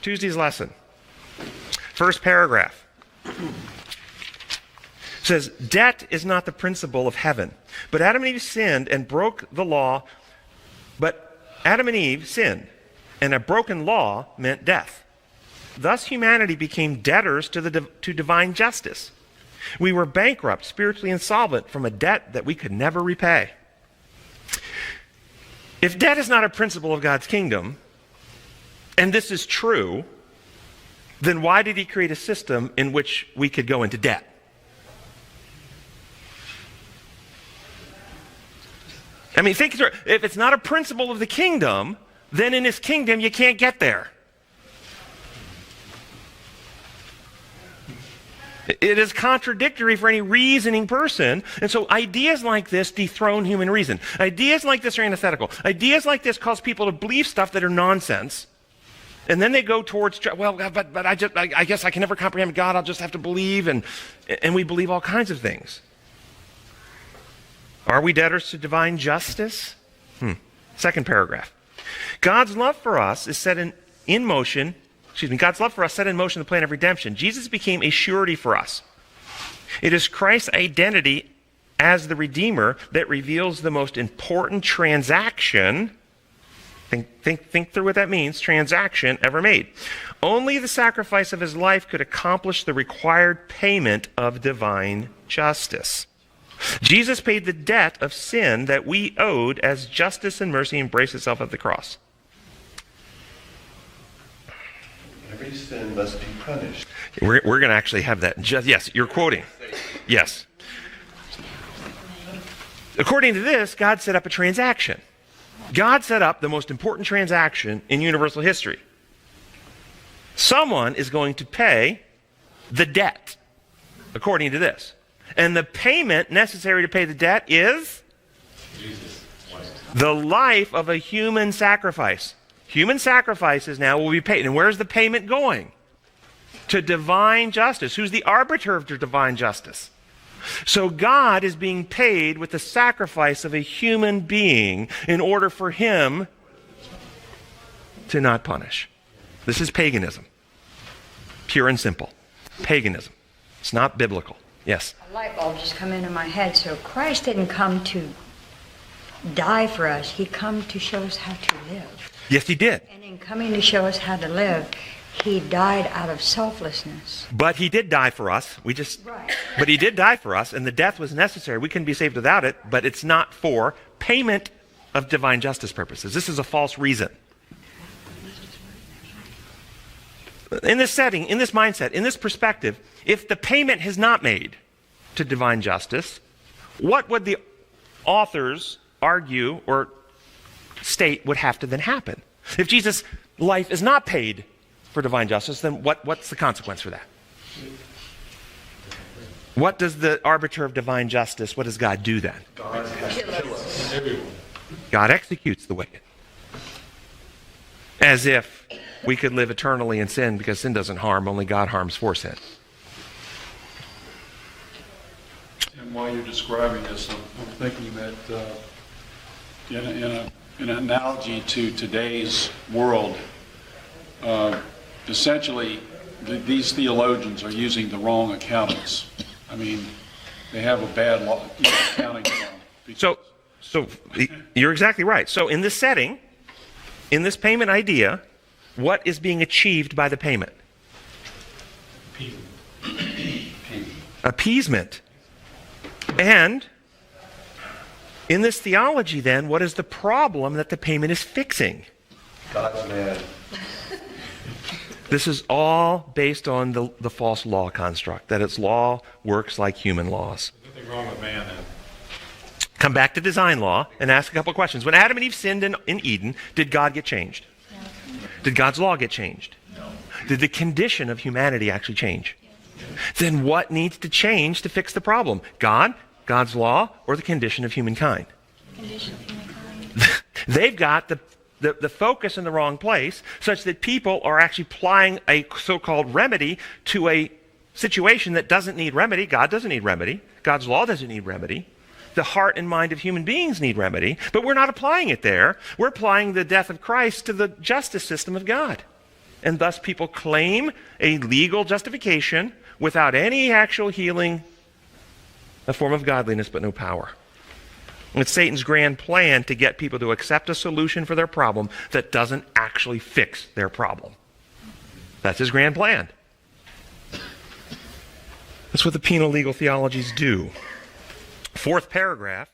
Tuesday's lesson. First paragraph. It says, debt is not the principle of heaven. But Adam and Eve sinned and broke the law. But Adam and Eve sinned, and a broken law meant death. Thus humanity became debtors to divine justice. We were bankrupt, spiritually insolvent from a debt that we could never repay. If debt is not a principle of God's kingdom, and this is true, then why did he create a system in which we could go into debt? I mean, think through it. If it's not a principle of the kingdom, then in his kingdom you can't get there. It is contradictory for any reasoning person. And so ideas like this dethrone human reason. Ideas like this are antithetical. Ideas like this cause people to believe stuff that are nonsense. And then they go towards, well, but I guess I can never comprehend God. I'll just have to believe. And we believe all kinds of things. Are we debtors to divine justice? Second paragraph. God's love for us is set in motion. God's love for us set in motion the plan of redemption. Jesus became a surety for us. It is Christ's identity as the Redeemer that reveals the most important transaction. Think through what that means. Transaction ever made. Only the sacrifice of his life could accomplish the required payment of divine justice. Jesus paid the debt of sin that we owed as justice and mercy embrace itself at the cross. Every sin must be punished. We're going to actually have that. Yes, you're quoting. Yes. According to this, God set up a transaction. God set up the most important transaction in universal history. Someone is going to pay the debt, according to this. And the payment necessary to pay the debt is Jesus. The life of a human sacrifice. Human sacrifices now will be paid. And where's the payment going? To divine justice. Who's the arbiter of divine justice? So God is being paid with the sacrifice of a human being in order for him to not punish. This is paganism. Pure and simple. Paganism. It's not biblical. Yes? A light bulb just come into my head. So Christ didn't come to die for us. He come to show us how to live. Yes, he did. And in coming to show us how to live, he died out of selflessness. But he did die for us. Right. But he did die for us, and the death was necessary. We couldn't be saved without it, but it's not for payment of divine justice purposes. This is a false reason. In this setting, in this mindset, in this perspective, if the payment has not made to divine justice, what would the authors argue or state would have to then happen? If Jesus' life is not paid for divine justice, then what's the consequence for that? What does the arbiter of divine justice, what does God do then? God has to kill us. God executes the wicked. As if we could live eternally in sin because sin doesn't harm, only God harms for sin. And while you're describing this, I'm thinking that in an analogy to today's world, essentially these theologians are using the wrong accountants. I mean, they have a bad accounting firm. So you're exactly right. So in this setting, in this payment idea, what is being achieved by the payment? Appeasement. And in this theology then, what is the problem that the payment is fixing? God's mad. This is all based on the false law construct, that its law works like human laws. There's nothing wrong with man then. Come back to design law and ask a couple of questions. When Adam and Eve sinned in Eden, did God get changed? No. Did God's law get changed? No. Did the condition of humanity actually change? Then what needs to change to fix the problem? God's law, or the condition of humankind? Condition of humankind. They've got the focus in the wrong place, such that people are actually applying a so-called remedy to a situation that doesn't need remedy. God doesn't need remedy. God's law doesn't need remedy. The heart and mind of human beings need remedy, but we're not applying it there. We're applying the death of Christ to the justice system of God. And thus people claim a legal justification without any actual healing, a form of godliness but no power. It's Satan's grand plan to get people to accept a solution for their problem that doesn't actually fix their problem. That's his grand plan. That's what the penal legal theologies do. Fourth paragraph.